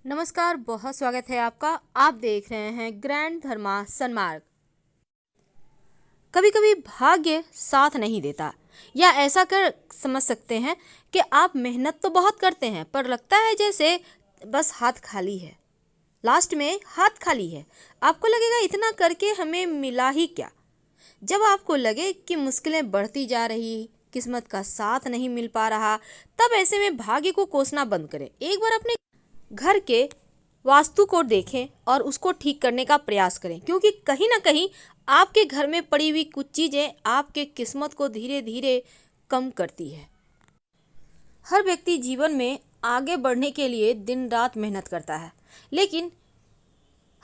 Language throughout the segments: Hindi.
नमस्कार, बहुत स्वागत है आपका। आप देख रहे हैं ग्रैंड धर्मा सन्मार्ग। कभी कभी भाग्य साथ नहीं देता, या ऐसा कर समझ सकते हैं कि आप मेहनत तो बहुत करते हैं पर लगता है जैसे बस हाथ खाली है। लास्ट में हाथ खाली है। आपको लगेगा इतना करके हमें मिला ही क्या। जब आपको लगे कि मुश्किलें बढ़ती जा रही, किस्मत का साथ नहीं मिल पा रहा, तब ऐसे में भाग्य को कोसना बंद करें। एक बार अपने घर के वास्तु को देखें और उसको ठीक करने का प्रयास करें, क्योंकि कहीं ना कहीं आपके घर में पड़ी हुई कुछ चीज़ें आपके किस्मत को धीरे धीरे कम करती है। हर व्यक्ति जीवन में आगे बढ़ने के लिए दिन रात मेहनत करता है, लेकिन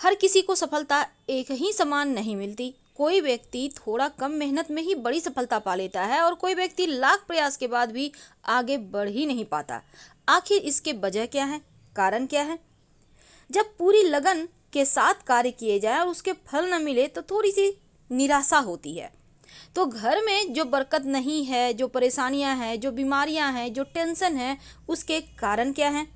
हर किसी को सफलता एक ही समान नहीं मिलती। कोई व्यक्ति थोड़ा कम मेहनत में ही बड़ी सफलता पा लेता है और कोई व्यक्ति लाख प्रयास के बाद भी आगे बढ़ ही नहीं पाता। आखिर इसके वजह क्या है, कारण क्या है? जब पूरी लगन के साथ कार्य किए जाए और उसके फल न मिले तो थोड़ी सी निराशा होती है। तो घर में जो बरकत नहीं है, जो परेशानियां हैं, जो बीमारियां हैं, जो टेंशन है, उसके कारण क्या है?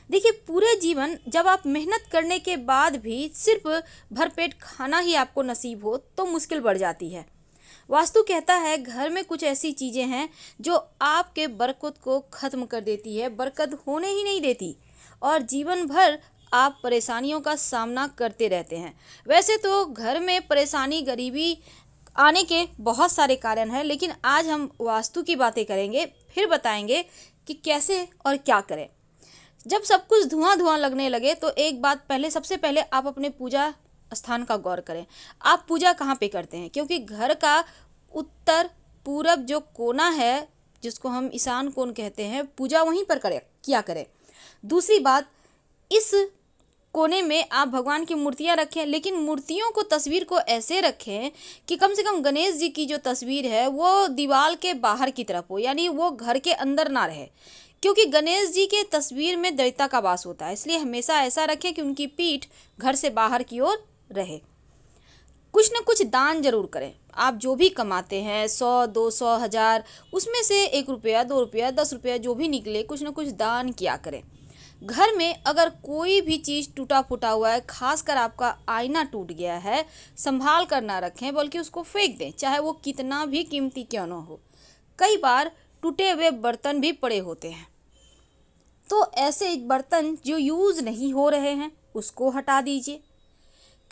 देखिए, पूरे जीवन जब आप मेहनत करने के बाद भी सिर्फ भरपेट खाना ही आपको नसीब हो तो मुश्किल बढ़ जाती है। वास्तु कहता है घर में कुछ ऐसी चीज़ें हैं जो आपके बरकत को ख़त्म कर देती है, बरकत होने ही नहीं देती, और जीवन भर आप परेशानियों का सामना करते रहते हैं। वैसे तो घर में परेशानी, गरीबी आने के बहुत सारे कारण हैं, लेकिन आज हम वास्तु की बातें करेंगे, फिर बताएंगे कि कैसे और क्या करें। जब सब कुछ धुआं धुआं लगने लगे तो एक बात, सबसे पहले आप अपने पूजा स्थान का गौर करें। आप पूजा कहाँ पे करते हैं? क्योंकि घर का उत्तर पूरब जो कोना है, जिसको हम ईशान कोण कहते हैं, पूजा वहीं पर करें, किया करें। दूसरी बात, इस कोने में आप भगवान की मूर्तियां रखें, लेकिन मूर्तियों को, तस्वीर को ऐसे रखें कि कम से कम गणेश जी की जो तस्वीर है वो दीवार के बाहर की तरफ हो, यानी वो घर के अंदर ना रहे, क्योंकि गणेश जी के तस्वीर में दैत्यता का वास होता है। इसलिए हमेशा ऐसा रखें कि उनकी पीठ घर से बाहर की ओर रहे। कुछ न कुछ दान जरूर करें। आप जो भी कमाते हैं, 100, 200, 1000, उसमें से 1 रुपया, 2 रुपया, 10 रुपया जो भी निकले, कुछ न कुछ दान किया करें। घर में अगर कोई भी चीज़ टूटा फूटा हुआ है, खासकर आपका आईना टूट गया है, संभाल कर ना रखें, बल्कि उसको फेंक दें, चाहे वो कितना भी कीमती क्यों ना हो। कई बार टूटे हुए बर्तन भी पड़े होते हैं, तो ऐसे बर्तन जो यूज़ नहीं हो रहे हैं उसको हटा दीजिए।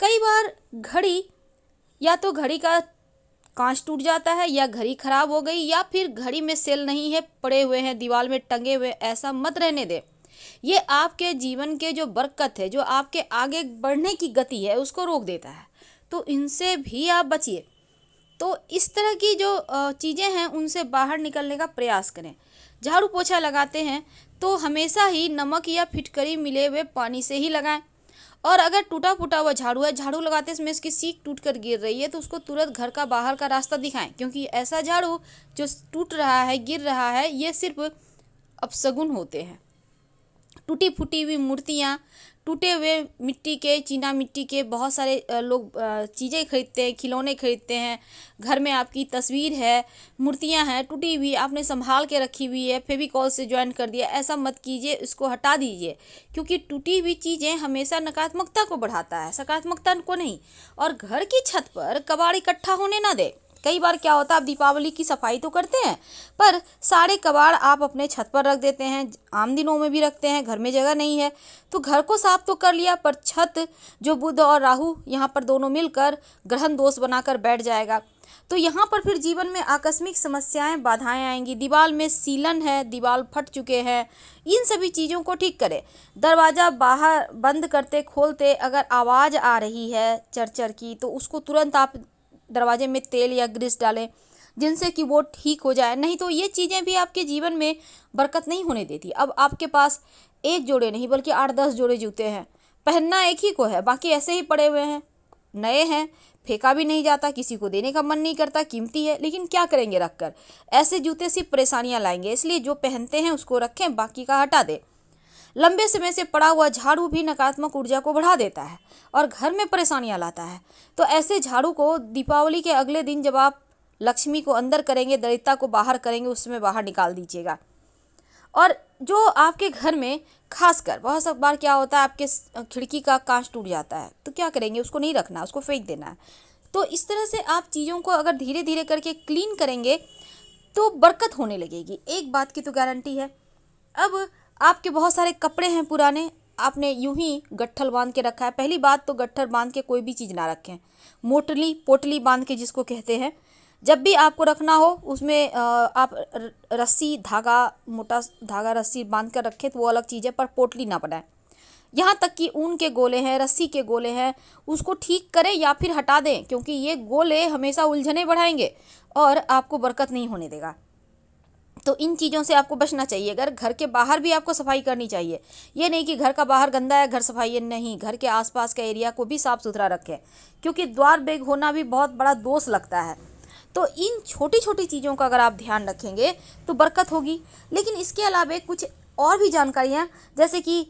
कई बार घड़ी, या तो घड़ी का कांच टूट जाता है, या घड़ी खराब हो गई, या फिर घड़ी में सेल नहीं है, पड़े हुए हैं दीवार में टंगे हुए, ऐसा मत रहने दें। ये आपके जीवन के जो बरकत है, जो आपके आगे बढ़ने की गति है, उसको रोक देता है। तो इनसे भी आप बचिए। तो इस तरह की जो चीज़ें हैं उनसे बाहर निकलने का प्रयास करें। झाड़ू पोछा लगाते हैं तो हमेशा ही नमक या फिटकरी मिले हुए पानी से ही लगाएं। और अगर टूटा फूटा हुआ झाड़ू है, झाड़ू लगाते समय इसकी सीख टूट कर गिर रही है, तो उसको तुरंत घर का बाहर का रास्ता दिखाएं, क्योंकि ऐसा झाड़ू जो टूट रहा है, गिर रहा है, ये सिर्फ अपशगुन होते हैं। टूटी फूटी हुई मूर्तियाँ, टूटे हुए मिट्टी के, चीना मिट्टी के बहुत सारे लोग चीज़ें खरीदते हैं, खिलौने खरीदते हैं। घर में आपकी तस्वीर है, मूर्तियाँ हैं टूटी हुई, आपने संभाल के रखी हुई है, फेविकॉल से ज्वाइन कर दिया, ऐसा मत कीजिए, इसको हटा दीजिए, क्योंकि टूटी हुई चीज़ें हमेशा नकारात्मकता को बढ़ाता है, सकारात्मकता को नहीं। और घर की छत पर कबाड़ इकट्ठा होने ना दे। कई बार क्या होता है, आप दीपावली की सफाई तो करते हैं, पर सारे कबाड़ आप अपने छत पर रख देते हैं, आम दिनों में भी रखते हैं, घर में जगह नहीं है तो घर को साफ तो कर लिया, पर छत जो बुध और राहु यहाँ पर दोनों मिलकर ग्रहण दोष बनाकर बैठ जाएगा, तो यहाँ पर फिर जीवन में आकस्मिक समस्याएं, बाधाएं आएंगी। दीवार में सीलन है, दीवार फट चुके हैं, इन सभी चीज़ों को ठीक करें। दरवाज़ा बाहर बंद करते खोलते अगर आवाज़ आ रही है चरचर की, तो उसको तुरंत आप दरवाजे में तेल या ग्रीस डालें, जिनसे कि वो ठीक हो जाए। नहीं तो ये चीज़ें भी आपके जीवन में बरकत नहीं होने देती। अब आपके पास एक जोड़े नहीं बल्कि 8-10 जोड़े जूते हैं, पहनना एक ही को है, बाकी ऐसे ही पड़े हुए हैं, नए हैं, फेंका भी नहीं जाता, किसी को देने का मन नहीं करता, कीमती है, लेकिन क्या करेंगे रख कर। ऐसे जूते सिर्फ परेशानियां लाएंगे, इसलिए जो पहनते हैं उसको रखें, बाकी का हटा दें। लंबे समय से पड़ा हुआ झाड़ू भी नकारात्मक ऊर्जा को बढ़ा देता है और घर में परेशानियां लाता है। तो ऐसे झाड़ू को दीपावली के अगले दिन, जब आप लक्ष्मी को अंदर करेंगे, दरिद्रता को बाहर करेंगे, उसमें बाहर निकाल दीजिएगा। और जो आपके घर में खासकर बहुत सब बार क्या होता है, आपके खिड़की का कांच टूट जाता है तो क्या करेंगे, उसको नहीं रखना, उसको फेंक देना है। तो इस तरह से आप चीज़ों को अगर धीरे धीरे करके क्लीन करेंगे तो बरकत होने लगेगी, एक बात की तो गारंटी है। अब आपके बहुत सारे कपड़े हैं पुराने, आपने यूं ही गट्ठल बांध के रखा है। पहली बात तो गट्ठल बांध के कोई भी चीज़ ना रखें, मोटली पोटली बांध के जिसको कहते हैं। जब भी आपको रखना हो उसमें आप रस्सी धागा, मोटा धागा रस्सी बांध कर रखें तो वो अलग चीज़ है, पर पोटली ना बनाएं। यहाँ तक कि ऊन के गोले हैं, रस्सी के गोले हैं, उसको ठीक करें या फिर हटा दें, क्योंकि ये गोले हमेशा उलझने बढ़ाएंगे और आपको बरकत नहीं होने देगा। तो इन चीज़ों से आपको बचना चाहिए। अगर घर के बाहर भी आपको सफाई करनी चाहिए, ये नहीं कि घर का बाहर गंदा है घर सफाई है, नहीं, घर के आसपास का एरिया को भी साफ सुथरा रखें, क्योंकि द्वार बेग होना भी बहुत बड़ा दोष लगता है। तो इन छोटी छोटी चीज़ों का अगर आप ध्यान रखेंगे तो बरकत होगी। लेकिन इसके अलावा कुछ और भी जानकारियाँ, जैसे कि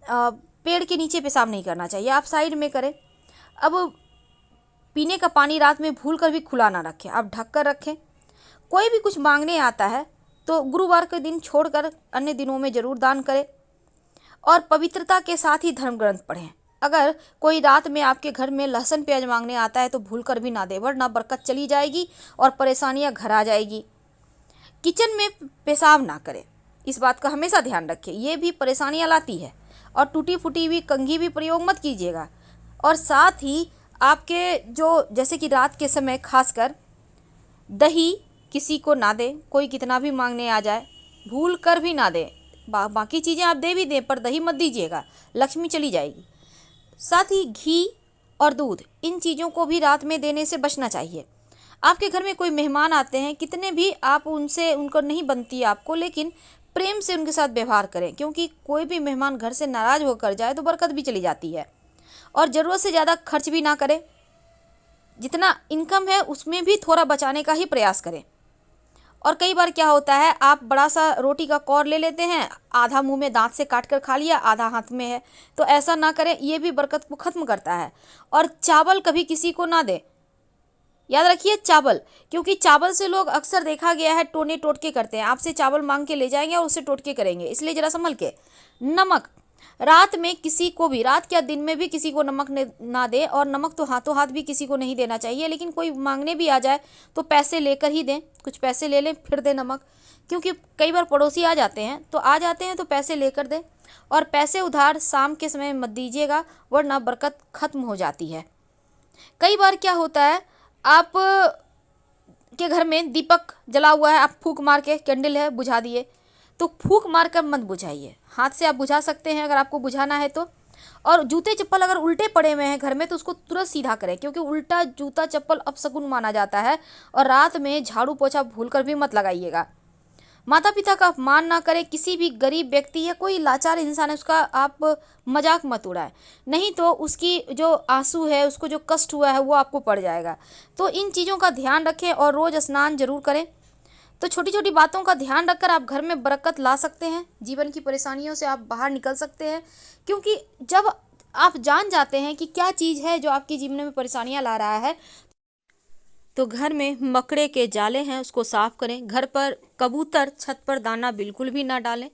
पेड़ के नीचे पेशाब नहीं करना चाहिए, आप साइड में करें। अब पीने का पानी रात में भूल कर भी खुला ना रखें, आप ढक कर रखें। कोई भी कुछ मांगने आता है तो गुरुवार के दिन छोड़कर अन्य दिनों में जरूर दान करें। और पवित्रता के साथ ही धर्म ग्रंथ पढ़ें। अगर कोई रात में आपके घर में लहसुन प्याज मांगने आता है तो भूल कर भी ना दे, वरना बरकत चली जाएगी और परेशानियां घर आ जाएगी। किचन में पेशाब ना करें, इस बात का हमेशा ध्यान रखें, ये भी परेशानियां लाती है। और टूटी फूटी हुई कंघी भी प्रयोग मत कीजिएगा। और साथ ही आपके जो जैसे कि रात के समय खासकर दही किसी को ना दें, कोई कितना भी मांगने आ जाए भूल कर भी ना दें। बाकी चीज़ें आप दे भी दें पर दही मत दीजिएगा, लक्ष्मी चली जाएगी। साथ ही घी और दूध, इन चीज़ों को भी रात में देने से बचना चाहिए। आपके घर में कोई मेहमान आते हैं, कितने भी आप उनसे उनको नहीं बनती है आपको, लेकिन प्रेम से उनके साथ व्यवहार करें, क्योंकि कोई भी मेहमान घर से नाराज़ होकर जाए तो बरकत भी चली जाती है। और ज़रूरत से ज़्यादा खर्च भी ना करें, जितना इनकम है उसमें भी थोड़ा बचाने का ही प्रयास करें। और कई बार क्या होता है, आप बड़ा सा रोटी का कौर ले लेते हैं, आधा मुंह में दांत से काट कर खा लिया, आधा हाथ में है, तो ऐसा ना करें, ये भी बरकत को ख़त्म करता है। और चावल कभी किसी को ना दें, याद रखिए चावल, क्योंकि चावल से लोग अक्सर देखा गया है टोने टोटके करते हैं, आपसे चावल मांग के ले जाएंगे और उससे टोटके करेंगे, इसलिए ज़रा संभल के। नमक, रात में किसी को भी, रात या दिन में भी किसी को नमक ना दे, और नमक तो हाथों हाथ भी किसी को नहीं देना चाहिए, लेकिन कोई मांगने भी आ जाए तो पैसे लेकर ही दें, कुछ पैसे ले लें फिर दें नमक, क्योंकि कई बार पड़ोसी आ जाते हैं तो पैसे लेकर दें। और पैसे उधार शाम के समय मत दीजिएगा, वरना बरकत खत्म हो जाती है। कई बार क्या होता है, आप के घर में दीपक जला हुआ है, आप फूंक मार के, कैंडल है बुझा दिए, तो फूंक मार कर मत बुझाइए, हाथ से आप बुझा सकते हैं अगर आपको बुझाना है तो। और जूते चप्पल अगर उल्टे पड़े हुए हैं घर में तो उसको तुरंत सीधा करें, क्योंकि उल्टा जूता चप्पल अपशगुन माना जाता है। और रात में झाड़ू पोछा भूल कर भी मत लगाइएगा। माता पिता का अपमान ना करें, किसी भी गरीब व्यक्ति या कोई लाचार इंसान है उसका आप मजाक मत उड़ाएं, नहीं तो उसकी जो आंसू है, उसको जो कष्ट हुआ है वो आपको पड़ जाएगा। तो इन चीज़ों का ध्यान रखें और रोज़ स्नान जरूर करें। तो छोटी छोटी बातों का ध्यान रखकर आप घर में बरकत ला सकते हैं, जीवन की परेशानियों से आप बाहर निकल सकते हैं। क्योंकि जब आप जान जाते हैं कि क्या चीज़ है जो आपके जीवन में परेशानियां ला रहा है, तो घर में मकड़े के जाले हैं उसको साफ करें। घर पर कबूतर छत पर दाना बिल्कुल भी ना डालें।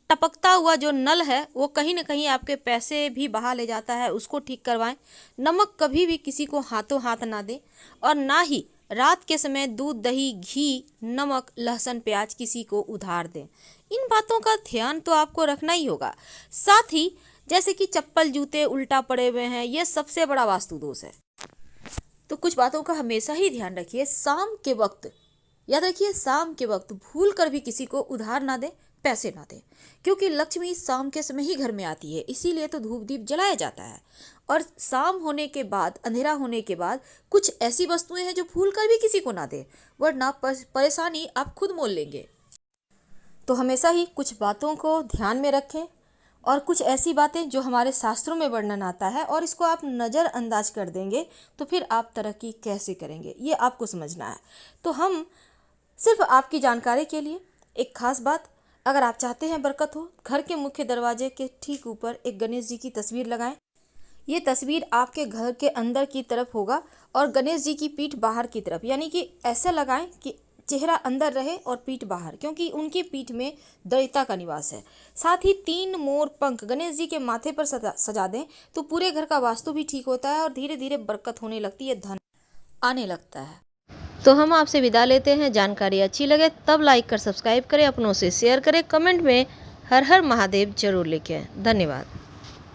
टपकता हुआ जो नल है वो कहीं ना कहीं आपके पैसे भी बहा ले जाता है, उसको ठीक करवाएं। नमक कभी भी किसी को हाथों हाथ ना दें, और ना ही रात के समय दूध दही घी नमक लहसुन प्याज किसी को उधार दें। इन बातों का ध्यान तो आपको रखना ही होगा। साथ ही जैसे कि चप्पल जूते उल्टा पड़े हुए हैं, ये सबसे बड़ा वास्तु दोष है, तो कुछ बातों का हमेशा ही ध्यान रखिए। शाम के वक्त, याद रखिए, शाम के वक्त भूल कर भी किसी को उधार ना दें, पैसे ना दें, क्योंकि लक्ष्मी शाम के समय ही घर में आती है, इसीलिए तो धूप दीप जलाया जाता है। और शाम होने के बाद, अंधेरा होने के बाद कुछ ऐसी वस्तुएं हैं जो भूल कर भी किसी को ना दें, वरना परेशानी आप खुद मोल लेंगे। तो हमेशा ही कुछ बातों को ध्यान में रखें, और कुछ ऐसी बातें जो हमारे शास्त्रों में वर्णन आता है और इसको आप नज़रअंदाज कर देंगे तो फिर आप तरक्की कैसे करेंगे, ये आपको समझना है। तो हम सिर्फ आपकी जानकारी के लिए एक खास बात, अगर आप चाहते हैं बरकत हो, घर के मुख्य दरवाजे के ठीक ऊपर एक गणेश जी की तस्वीर लगाएं। ये तस्वीर आपके घर के अंदर की तरफ होगा और गणेश जी की पीठ बाहर की तरफ, यानी कि ऐसा लगाएं कि चेहरा अंदर रहे और पीठ बाहर, क्योंकि उनकी पीठ में दरिद्रता का निवास है। साथ ही 3 मोर पंख गणेश जी के माथे पर सजा दें तो पूरे घर का वास्तु भी ठीक होता है और धीरे धीरे बरकत होने लगती है, धन आने लगता है। तो हम आपसे विदा लेते हैं। जानकारी अच्छी लगे तब लाइक कर सब्सक्राइब करें, अपनों से शेयर करें, कमेंट में हर हर महादेव जरूर लिखें। धन्यवाद।